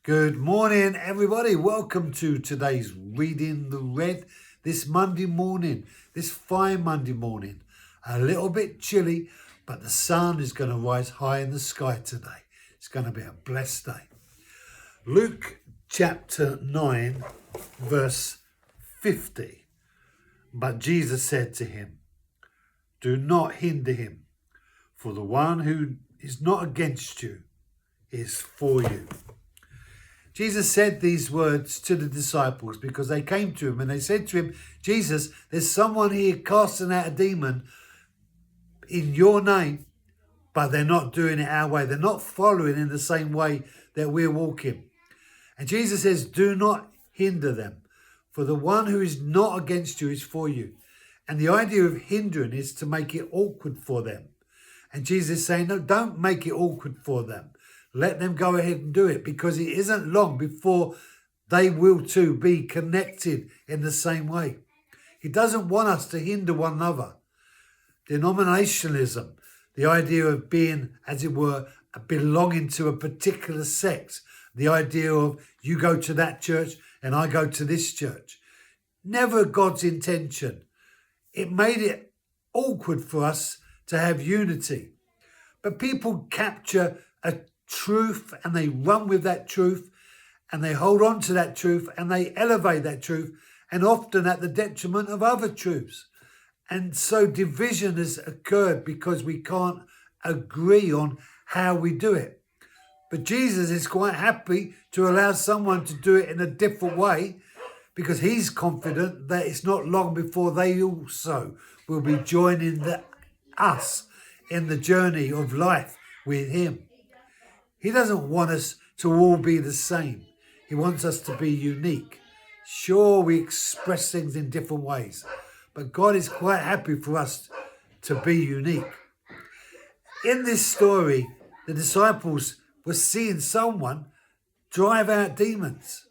Good morning, everybody. Welcome to today's Reading the Red this Monday morning, this fine Monday morning. A little bit chilly, but the sun is going to rise high in the sky today. It's going to be a blessed day. Luke chapter 9, verse 50. But Jesus said to him, "Do not hinder him, for the one who is not against you is for you." Jesus said these words to the disciples because they came to him and they said to him, "Jesus, there's someone here casting out a demon in your name, but they're not doing it our way. They're not following in the same way that we're walking." And Jesus says, "Do not hinder them, for the one who is not against you is for you." And the idea of hindering is to make it awkward for them. And Jesus is saying, no, don't make it awkward for them. Let them go ahead and do it, because it isn't long before they will too be connected in the same way. He doesn't want us to hinder one another. Denominationalism, the idea of being, as it were, belonging to a particular sect, the idea of you go to that church and I go to this church. Never God's intention. It made it awkward for us to have unity. But people capture a truth and they run with that truth and they hold on to that truth and they elevate that truth, and often at the detriment of other truths. And so division has occurred because we can't agree on how we do it. But Jesus is quite happy to allow someone to do it in a different way, because he's confident that it's not long before they also will be joining us in the journey of life with him. He doesn't want us to all be the same. He wants us to be unique. Sure, we express things in different ways, but God is quite happy for us to be unique. In this story, the disciples were seeing someone drive out demons.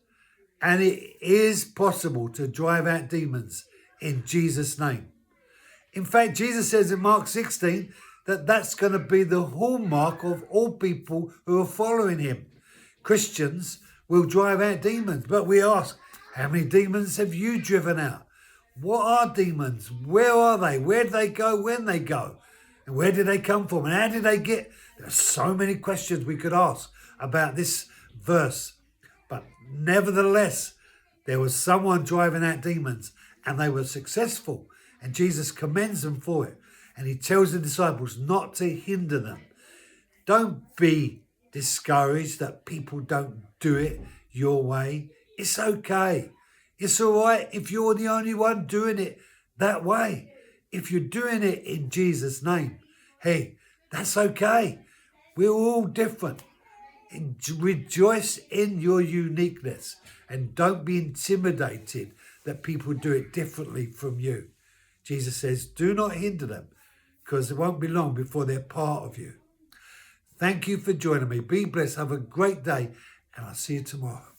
And it is possible to drive out demons in Jesus' name. In fact, Jesus says in Mark 16 that that's going to be the hallmark of all people who are following him. Christians will drive out demons, but we ask, how many demons have you driven out? What are demons? Where are they? Where do they go when they go? And where did they come from? And how did they get? There are so many questions we could ask about this verse. But nevertheless, there was someone driving out demons and they were successful. And Jesus commends them for it. And he tells the disciples not to hinder them. Don't be discouraged that people don't do it your way. It's okay. It's all right if you're the only one doing it that way. If you're doing it in Jesus' name, hey, that's okay. We're all different. Rejoice in your uniqueness and don't be intimidated that people do it differently from you. Jesus says, do not hinder them, because it won't be long before they're part of you. Thank you for joining me. Be blessed. Have a great day, and I'll see you tomorrow.